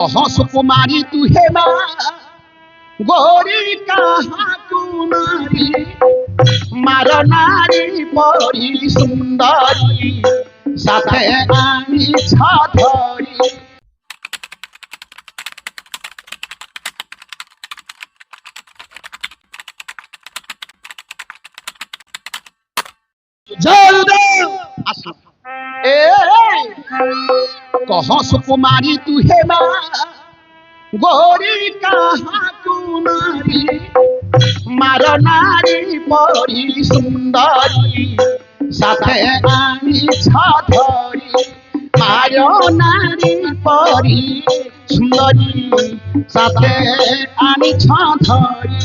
कह सुकुमारी तू हे माँ गोरी कहाँ कुमारी मार नारी परी सुंदरी साथे आनी छाधरी। कह सुकुमारी तू हे माँ गोरी कहाँ कुमारी मार नारी परी सुंदरी साथे आनी छाधरी। मार नारी परी सुंदरी साथे आनी छाधरी।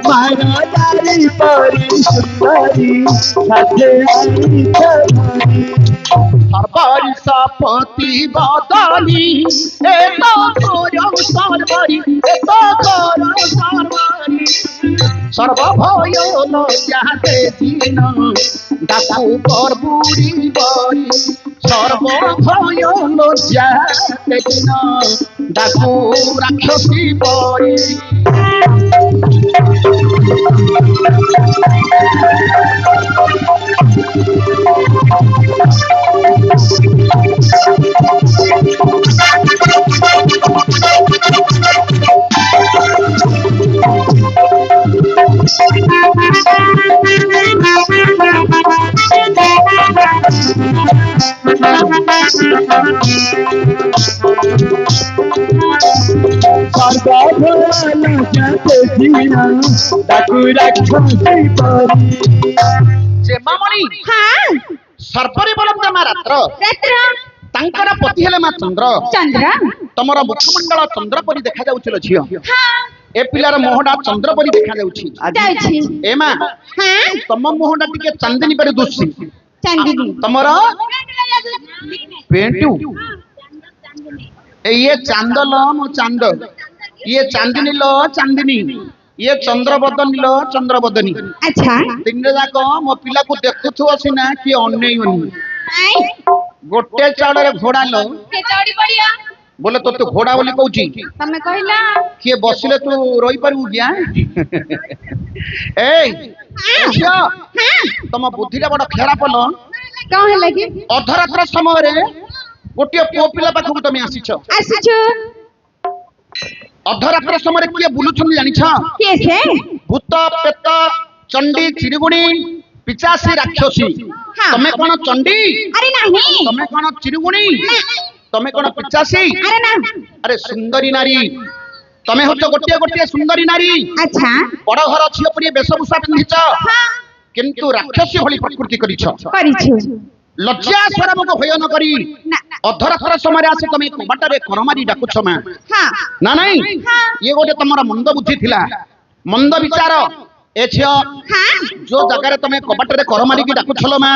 मारादारी परी सुंदरी साथे आनी छाधरी। सरबरी सपति बदली ए तो तोर सरबरी ए तो तोर सरबरी सर्व भय लज्जाते दिन डाकू पर बुरी बरी। सर्व भय लज्जाते दिन डाकू राक्षसी बरी। सर्परी बोलते माँ रात्र तांकर पति हेले माँ चंद्र चंद्र तमर मुखमंडल चंद्र परी देखा जाउछिलो झियो। ए पिलार मोहडा चंद्र परी देखा जाउछि। ए माँ तम मोहडा टिके चांदनी परी दुसि चांदनी तमर पेंटू ए ये चांदल मो चांद ये चांदनी लो चांदनी ये चंद्रबदनी लो चंद्रबदनी। अच्छा तीन जाक मो पिला को देखुथु सिना कि अनैवनी गोटे चाउडरे घोड़ा लो के चौड़ी पड़िया बोले तो घोड़ा बोली कहूची तमे कहला किए बसिले तू रही पारू क्या ए झियो तम बुद्धिटा बड़ खेरा पल कौन है लगी अधरात्र समय रे गोटे पुओ पिला पाखକୁ तमे आसीछ अधरात्र समय रे किए बुलुछन जानिछ कैसे भूत पेत चंडी चिरगुणी पिचासी राक्षसी। तमे कोन चंडी अरे नहीं तमे कोन चिरगुणी तमे कोन पिचासी अरे ना अरे सुंदरी नारी तमे होतो गोटे गोटे सुंदरी नारी। अच्छा बड़ घर छियो परी वेशभूषा पिंधिछ किंतु राक्षसी भली प्रकृति करिछ। लज्जा शरम को भय न करी अधरात्र समय आसे तमे कबाटरे करमारी डाकुछ मा ना नहीं ये गोटे तमरा मंद बुद्धि थिला मंद विचार ए छियो जो जगह रे तमे कबाटरे करमारी की डाकुछलो मा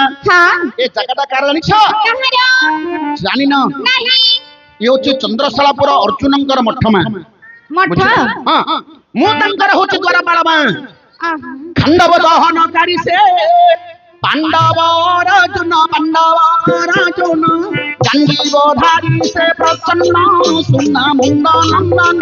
ए जगहटा कार जानिछ जानि न ये होची चंद्रशालापुर अर्जुनंकर मठ मा मठ हां मु तंकर होची द्वारपाल मा खंडव दहनकारी से पांडव अर्जुन चंडीव धारी से प्रसन्न सुना मुंड नंदन।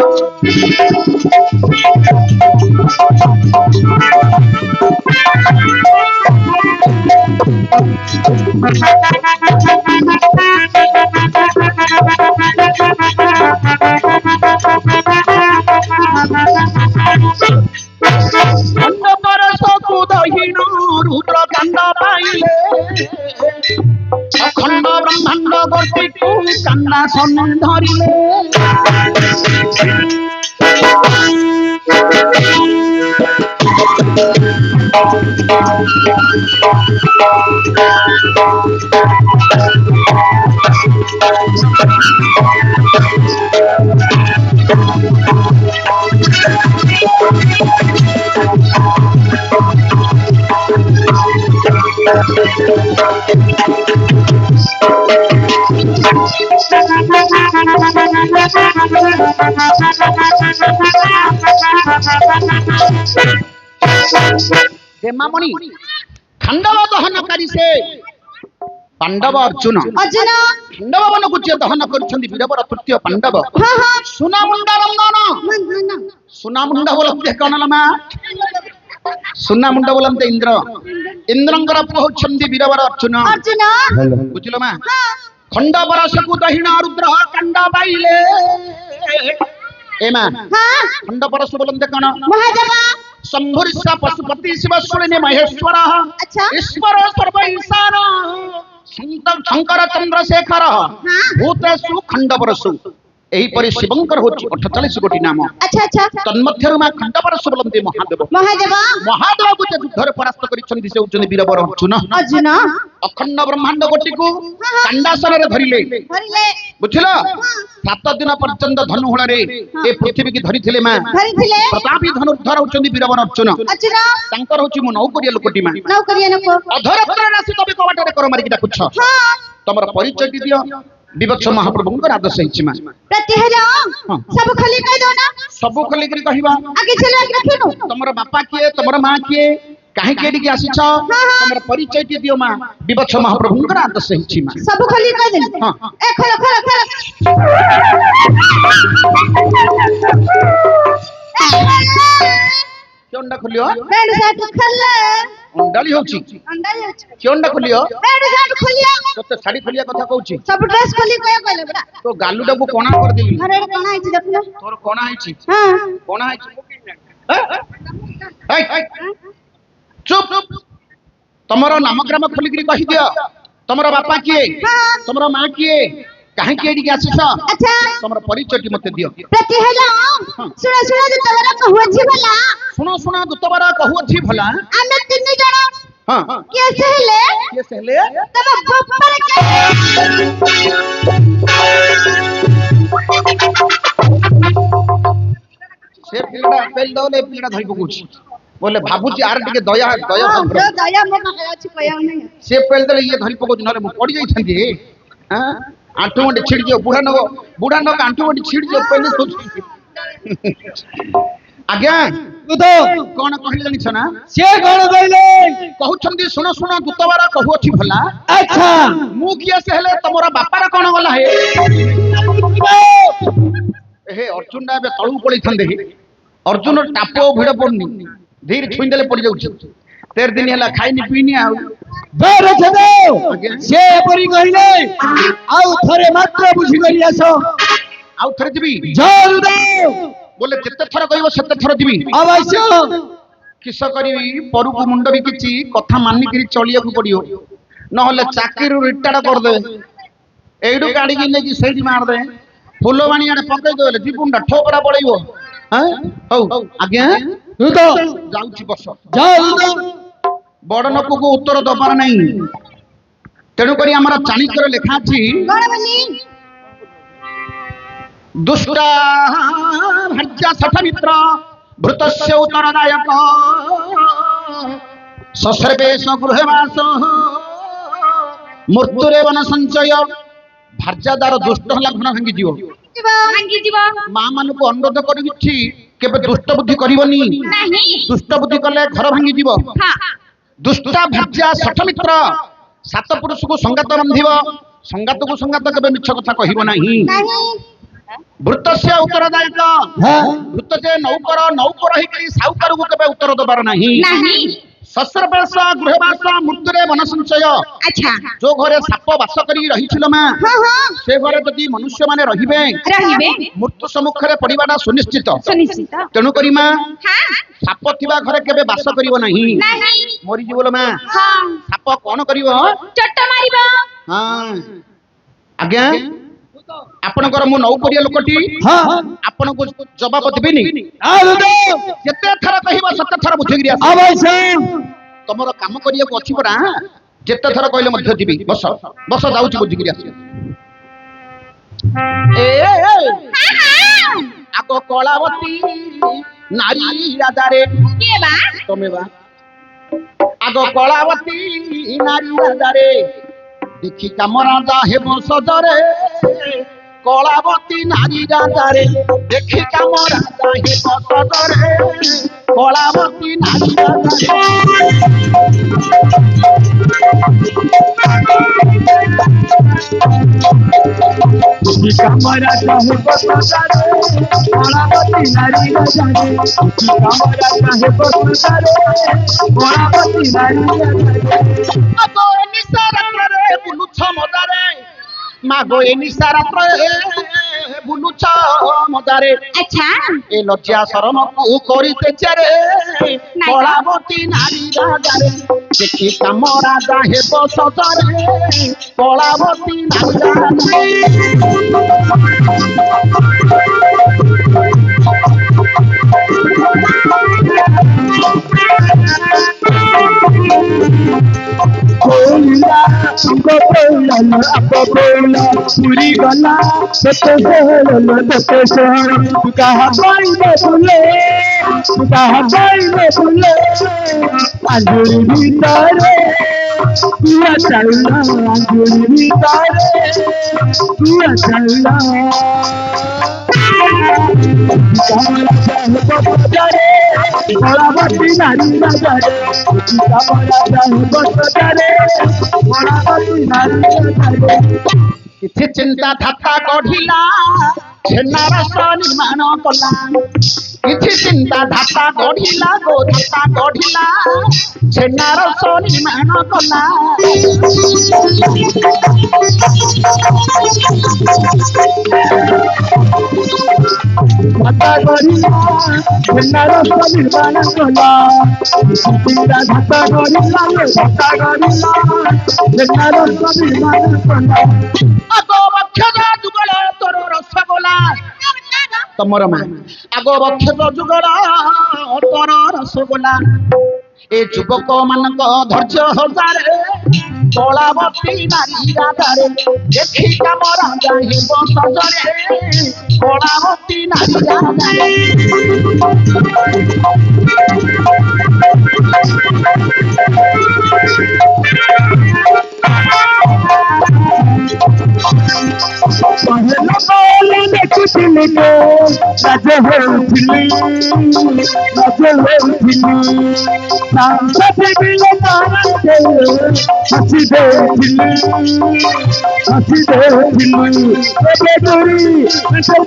रुद्र कांड पाइले अखंड ब्रह्मांड गोटी को कान्ना सन धरिले। ଦେମାମଣି ଖାଣ୍ଡବ ଦହନକାରୀ ସେ ପାଣ୍ଡବ ଅର୍ଜୁନ ଅର୍ଜୁନ ଖାଣ୍ଡବ ବନକୁ ଯିଏ ଦହନ କରୁଛନ୍ତି ବୀରବର ତୃତୀୟ ପାଣ୍ଡବ ହଁ ହଁ ସୁନାମୁଣ୍ଡା ରନ୍ଦନ ମନ୍ଦନ ସୁନାମୁଣ୍ଡା ବୋଲନ୍ତି କଣ ମା ସୁନାମୁଣ୍ଡା ବୋଲନ୍ତି ଇନ୍ଦ୍ର ଇନ୍ଦ୍ରଙ୍କର ପୁଅ ହଉଛନ୍ତି ବୀରବର ଅର୍ଜୁନ ଅର୍ଜୁନ ବୁଝିଲ ମା ଖଣ୍ଡ ବରସକୁ ଦହିଣ ରୁଦ୍ର କାଣ୍ଡ ପାଇଲେ ଏ ମା ହଁ ଖଣ୍ଡ ବରସ ବୋଲନ୍ତି କଣ ମହାଦେବ शंभुरिषा पशुपति शिव सुरनि महेश्वर अच्छा ईश्वर सर्व ईशान शंकर चंद्रशेखर भूतेषु खंडपरशु एहीपरि शिवंकर होची 48 कोटी नाम अच्छा अच्छा तन्मध्यरु मा खंडपरशु बोलନ୍ତି महादेव महादेव महादेव को युद्धरे परास्त करिसंती से होचंदी वीरवर अर्जुन अर्जुन अखंड ब्रह्मांड कोटि को कांडासन रे धरिले धरिले बुझिलो 7 दिन पर्यंत धनुहुळ रे ए पृथ्वी की धरिथिले मा धरिथिले प्रतापी धनुर्धर होचंदी वीरवर अर्जुन अर्जुन तांकर होची मु नौकरिया लोकटी मा नौकरिया नको अधरत्र राशि तबे कबाटरे कर मारिकी डाकुछ हां तमर परिचय दियो विवत्स महाप्रभुंकर आदेश हिची मा प्रतिहर सब खाली कह दो ना सब खोली करी कहिबा आगे चले आगे रखिनु तमर बापा किए तमर मां किए काहे केडी की आसीछ तमर परिचय दियो मा विवत्स महाप्रभुंकर आदेश हिची मा सब खाली कह दे हां ए खोल खोल खोल केंडा खोलियो बेड साट खोल अंडाली होची अंडा ले केंडा खोलियो बेड साट खोलिया तते साड़ी खोलिया कथा कहूची सब ड्रेस खोली कहले बड़ा तो गालुडा को कोणा कर देली अरे कोना आइछि देखलो तोर कोणा आइछि हां कोणा आइछि ए चुप तमरो नामग्राम खोली करी कहि दियो तमरो बापा किए तमरो मां किए काहे केडी के आसीछ अच्छा तमरो परिचय मते दियो प्रतिहर सुना सुना जे तोरा कहू अछि भला सुनो सुनो दुतबारा कहू अछि भला आमे तीन जण हां के सहले ये सहले तब बप्पर के से पीड़ा पेल दौले पीड़ा धरि पकुछि बोले भाबुची आर टिके दया दया जो दया मो का अछि कहया नहीं से पेल दले ये धरि पकुछि नले मु पड़ी जाइथंती हां आंठू मंडी छिड़ दियो बुढ़ा नो आंठू मंडी छिड़ दियो पहले सोच आज्ञा तू तो कोन कहले जानि छना से कोन कहले कहउछंदी सुनो सुनो दुतबारा कहू अछि भला अच्छा मु किए से हेले तमरा बापारा कोन गला हे हे अर्जुन ना बे तळु पळी थंदे अर्जुन टापो भिड़ पड़नी धीर छुई देले पड़ी जाउछ 13 दिन हला खाइनी पीनी आ बेर छदे से परी कहले आउ थरे मात्र बुझी करी आसो आउ थरे दिबी जल दे बोले जेते थर कहबो सेते थर दिबी अवश्य किस करिवि परू को मुंड भी किछि कथा मानि करी चलिया को पड़ियो न होले चाकरी रिटायर्ड कर दे एडू गाड़ी की लेकी सेठी मार दे फुलवाणी आड़े पकई देले जीपुंडा ठोकरा पड़इबो हैं हौ आज्ञा तू तो जाउछि बस जल दे बड़ लोक को उत्तर दबार नहीं तेणु करी हमर चाणक्यर लेखा अछि कोन बनी दुष्टा भर्जा सठ मित्र भृतस्य उत्तरदायक ससर्वेश गृहवास मृत्युरे वन संचय भार्जादार दुष्ट हला घन भांगी जीव भांगी जीव मां मान को अनुरोध करिछि केबे दुष्ट बुद्धि करबनी नहीं दुष्ट बुद्धि कले घर भांगी जीव हां दुष्टा भर्जा सठ मित्र सात पुरुष को संगात बंधिव संगात को संगात केबे मिछ कथा कहिबो नाही नहीं भृतस्य उत्तरदायक भृत जे नौकर नौकर ही करी साउकर को केबे उत्तर दबार नाही नहीं ससर्वेश गृहवास मृत्युरे वन संचय अच्छा जो घरे साप वास करी रहिथिलो मा हां हां से घरे जदि मनुष्य माने रहिबे रहिबे मृत्यु सम्मुखरे पड़िबाटा सुनिश्चित सुनिश्चित तेणु करी मा हां साप थिबा घरे केबे वास करिवो नाही नहीं मरि जीवलो मा हां साप कोन करिवो चट्ट मारिबो हां आज्ञा आपनकर मु नौकरिया लोकटी हां आपन को जवाब देबिनी आउ दे जेते थर कहिबा सते थर बुझिगिरी आस अवश्य तमरो काम करिया को अछि परा जेते थर कहले मध्य दिबी बस बस जाउची बुझिगिरी आस ए हां हां आको कलावती नारी राजारे के बा तमे बा আগ কলাবতী নারী রাজারে দেখি কাম রাজা হেব সজরে কলাবতী নারী রাজারে দেখি কাম রাজা হেব সজরে কলাবতী নারী রাজারে কামরা চাহে বসতারে কলাবতী নারী রাজারে কামরা চাহে বসতারে কলাবতী নারী রাজারে আগো নিশা রাত্রে বুলুছ মদারে মাগো এ নিশা রাত্রে বুলুছ মদারে আচ্ছা এ লজ্জা শরম কু করিতে চারে কলাবতী নারী রাজারে দেখি কাম রাজা হেব সজরে কলাবতী নারী রাজারে কোইলা গোপলা আপবলা পুরি গলা সতে হলো দতে সর কাহা পাইলে ফুলে কাহা পাইলে ফুলে আঞ্জুরি ভিতরে তুয়া চাইলা আঞ্জুরি ভিতরে তুয়া চাইলা কামরা চাহে বসতারে কলাবতী নারী রাজারে কামরা চাহে বসতারে কলাবতী নারী রাজারে କିଛି ଚିନ୍ତା ଧାତା ଗଢିଲା ଛେନା ରସ ନିର୍ମାଣ କଲା କିଛି ଚିନ୍ତା ଧାତା ଗଢିଲା ଗୋ ଧାତା ଗଢିଲା ଛେନା ରସ ନିର୍ମାଣ କଲା ধাতা গরিলা ঝেন্নার নির্মাণ কলা চিন্তা ধাতা গরিলা ধাতা গরিলা ঝেন্নার নির্মাণ কলা আগ বক্ষର ଯୁଗଳ ତୋର ରସଗୋଲା ତମର ମା ଆଗ ବକ୍ଷର ଯୁଗଳ ତୋର ରସଗୋଲା ଏ ଯୁବକ ମାନଙ୍କ ଧୈର୍ଯ୍ୟ ହଜାରେ କଳାବତୀ ନାରୀ ରାଜାରେ ଦେଖି କାମ ରାଜା ହେବ ସଜରେ କଳାବତୀ ନାରୀ ରାଜାରେ ପହେଲା ବୋଲେ ଦେଖୁଥିଲି ତ ରାଜ ହେଉଥିଲି ସାଂସଦ ବିଲେ ନାରାୟଣ ହସି ଦେଉଥିଲି ଏବେ ଦୂରି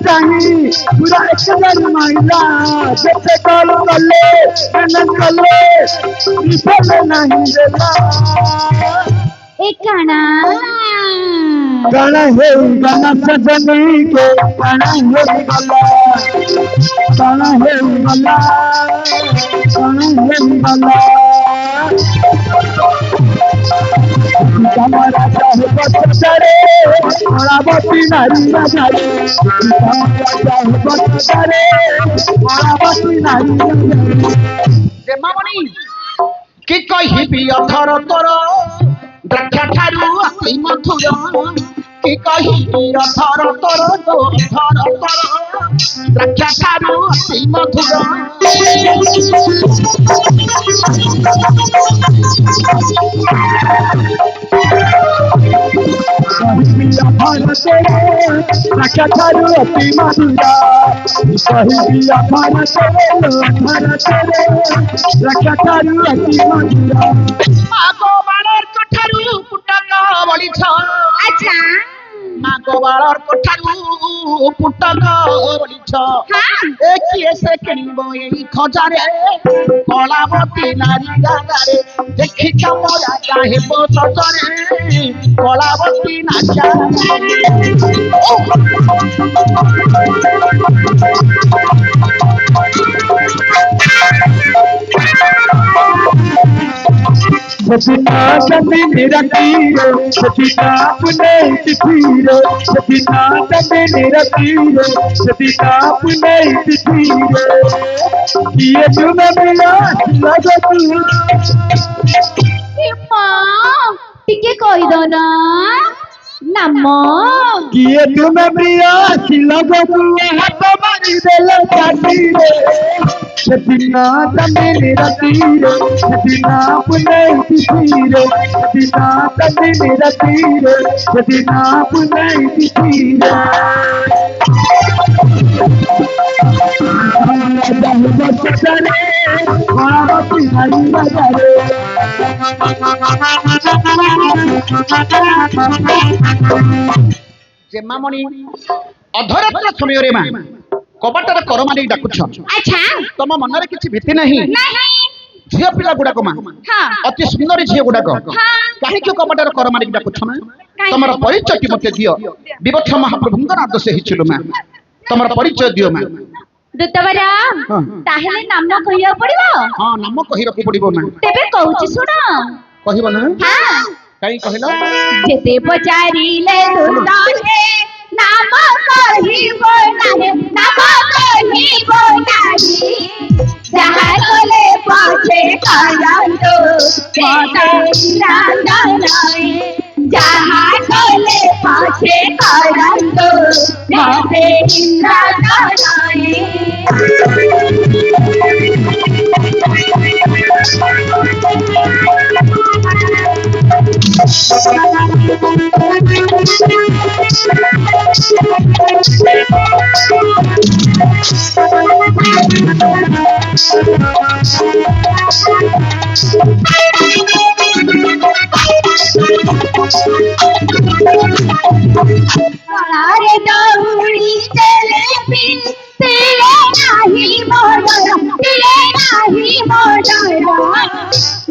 ଚାହିଁ ପୁରା ଏକଦାର ମାଇଲା ଯେତେ କଲ କଲେ କଲେ ବିଫଳ ନାହିଁ ଦେଲା ଏକାଣା गाना है गाना सजनी के गाना है गला गाना है गला गाना है गला कमरा चाहे बसतारे कलाबतী नारी राजारे कमरा चाहे बसतारे कलाबतী नारी राजारे ଦେମାମଣି କି କହିବି ଅଥର ତୋର ଦ୍ରାକ୍ଷା ଠାରୁ ଅତି ମଧୁର କି କହିବି ଅଥର ତୋର ଅଥର ତୋର ଦ୍ରାକ୍ଷା ଠାରୁ ଅତି ମଧୁର କହିବି ଅଥର ତୋର ଦ୍ରାକ୍ଷା ଠାରୁ ଅତି ମଧୁର କହିବି ଅଥର ତୋର ଦ୍ରାକ୍ଷା ଠାରୁ ଅତି ମଧୁର ଆଗ ବାଳର କଠାରୁ ପୁଟକ ବଳିଛ আচ্ছা ଆଗ ବାଳର କଠାରୁ ପୁଟକ ବଳିଛ হ্যাঁ ଏ କିଏ ସେ କିଣିବ ଏଇ ଖଜାରେ କଳାବତୀ ନାରୀ ରାଜାରେ ଦେଖି କାମ ରାଜା ହେବ ସଜରେ କଳାବତୀ ନାରୀ ରାଜାରେ सचिता चंदी मेरा तीर सचिता अपने तीर सचिता चंदी मेरा तीर सचिता अपने तीर ये तुम्हें मिला लगा तू মা টিকে কই দো না নাম ये तुम्हें मिला लगा तू हाथ मारी देला चाटी रे সেদিন চাঁদিনী রাতিরে সেদিন পুনে তিথিরে সেদিন চাঁদিনী রাতিরে সেদিন পুনে তিথিরে ଜେମାମଣି ଅଧରାତ୍ର ସମୟରେ ମା କବାଟର କରମାରି ଡାକୁଛ। ଆଚ୍ଛା ତମ ମନରେ କିଛି ଭୀତି ନାହିଁ? ନାହିଁ ଝିଅ ପିଲା ଗୁଡାକ ମା ହଁ ଅତି ସୁନ୍ଦରୀ ଝିଅ ଗୁଡାକ କାହିଁକି କବାଟର କରମାରି ଡାକୁଛ ମା? ତମର ପରିଚୟଟି ମତେ ଦିଅ। ବିବକ୍ଷ ମହାପ୍ରଭୁଙ୍କର ଆଦେଶ ହେଇছিল ମା, ତମର ପରିଚୟ ଦିଅ ମା। ଦୂତବର ହଁ। ତାହେଲେ ନାମ କହିବାକୁ ପଡିବ। ହଁ ନାମ କହିବାକୁ ପଡିବ ମା। ତେବେ କହୁଛି ଶୁଣ। କହିବ ନା? ହଁ କାହିଁ କହିଲ? ଯେତେ ପଚାରିଲେ ଦୂତ ହେ ନାମ କହିବ ନାହିଁ ନାମ କହିବ ନାହିଁ ଯାହା କଲେ ପଛେ କରନ୍ତୁ ମତେ ନାହିଁ ଯାହା କଲେ ପଛେ କରନ୍ତୁ ମତେ ନାହିଁ କଳାରେ ଦଉଡ଼ି ଦେଲେ ପିଲେ ନାହିଁ ମନର ପିଲେ ନାହିଁ ମନର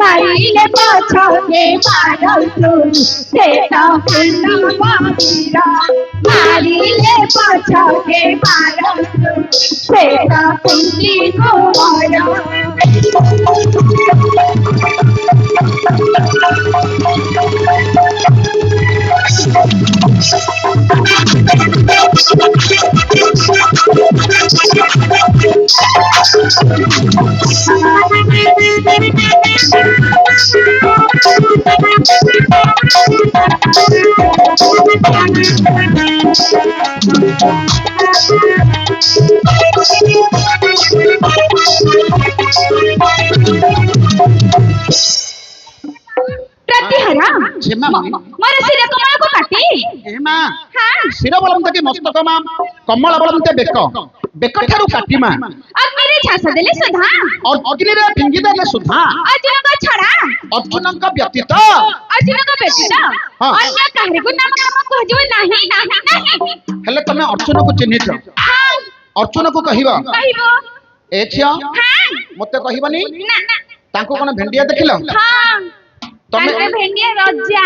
ମାରିଲେ ପଛକେ ମାରନ୍ତୁ ସେ ତ ମନ୍ଦିର ମାରିଲେ ପଛକେ ମାରନ୍ତୁ ସେ ତ କୁନ୍ତି କୁମର ପ୍ରତିହାର ଜେମାମଣି ମୋର ଶିର କମଳକୁ କାଟି ଏ ମା ହଁ ଶିର ବଳନ୍ତେ କି ମସ୍ତକ ମା କମଳ ବଳନ୍ତେ ବେକ ବେକ ଠାରୁ କାଟି ମା ଅଗ୍ନିରେ ଝାସ ଦେଲେ ସୁଧା ଅଗ୍ନିରେ ଫିଙ୍ଗି ଦେଲେ ସୁଧା ଅର୍ଜୁନଙ୍କ ଛଡ଼ା ଅର୍ଜୁନଙ୍କ ବ୍ୟତୀତ ଅର୍ଜୁନଙ୍କ ବ୍ୟତୀତ ହଁ। ଅନ୍ୟ କାହାରିକୁ ନାମ କୁହାଯିବ ନାହିଁ ନାହିଁ ନାହିଁ ହେଲେ ତମେ ଅର୍ଜୁନକୁ ଚିହ୍ନିଛ? ହଁ ଅର୍ଜୁନକୁ କହିବ କହିବ ଏ ଝିଅ ହଁ ମତେ କହିବନି? ନା ନା ତାଙ୍କୁ କଣ ଭେଣ୍ଡିଆ ଦେଖିଲ? ହଁ ତମେ ତାଙ୍କ ଭେଣ୍ଡିଆ ରଜା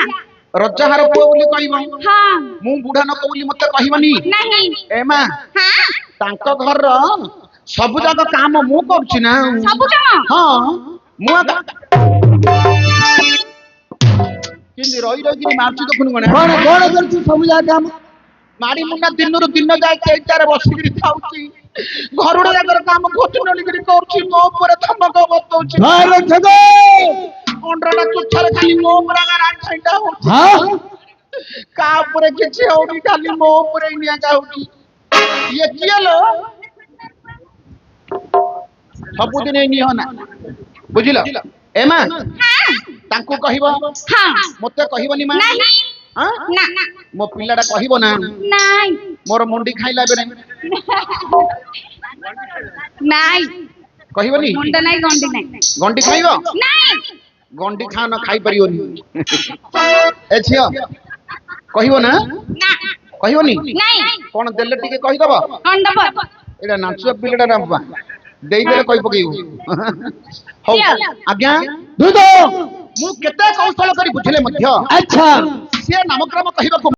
ରଜାହାର ପୁଅ ବୋଲି କହିବ। ହଁ ମୁଁ ବୁଢା ନ ବୋଲି ମତେ କହିବନି? ନାହିଁ ଏ ମା ହଁ ତାଙ୍କ ଘରର ସବୁ ଯାକ କାମ ମୁଁ କରୁଛି ନା। ସବୁ କାମ ହଁ ମୁଁ କେମିତି ରହି ରହିକିରି ମାରୁଛି ଦେଖୁନୁ କଣ କଣ କଣ କରୁଛୁ ସବୁ ଯାକ କାମ? ମାରି ମୁଣ୍ଡା ଦିନରୁ ଦିନ ଯାଏ ଚେଇଟାରେ ବସିକିରି ଖାଉଛି। ଘରୁଡ ଜାଗର କାମ ଖୋଚୁ ନଳିକିରି କରୁଛି। ମୋ ଉପରେ ଧମକ ବତଉଛି। ଧର ଠକ ଅଣ୍ଡଟା ଚୁଚ୍ଛାରେ ଖାଲି ମୋ ଉପରେ ରାଛାଇଟା ହଉଛି। ହଁ କା ଉପରେ କିଛି ହଉନି, ଖାଲି ମୋ ଉପରେ ନିଆଁ ଯାଉଛି। ଇଏ କିଏ ଲୋ? ସବୁଦିନ ଏଇ ନିହ ନା, ବୁଝିଲ? ଏ ମା ତାଙ୍କୁ କହିବ, ହଁ ମତେ କହିବନି ମା? ନାହିଁ ହଁ? ନା ନା ମୋ ପିଲାଟା କହିବ ନା ନାଇଁ ମୋର ମୁଣ୍ଡି ଖାଇଲା ବେଳେ ନାଇଁ କହିବନି? ମୁଣ୍ଡ ନାଇଁ ଗଣ୍ଡି ନାଇଁ ଗଣ୍ଡି ଖାଇବ? ନାଇଁ ଗଣ୍ଡି ଖାଅ ନ ଖାଇପାରିବନି। ଏ ଝିଅ କହିବ ନା? ନା କହିବନି? ନାଇଁ କଣ ଦେଲେ ଟିକେ କହିଦବ? ଅଣ୍ଡପ ଏଇଟା ନାଚ ପିଲାଟା ନା ବାପା ଦେଇଦେଲେ କହି ପକେଇବୁ। ହଉ ଆଜ୍ଞା ଦୁଧ ମୁଁ କେତେ କୌଶଳ କରି ବୁଝିଲେ ମଧ୍ୟ ଆଚ୍ଛା ସିଏ ନାମକ୍ରମ କହିବାକୁ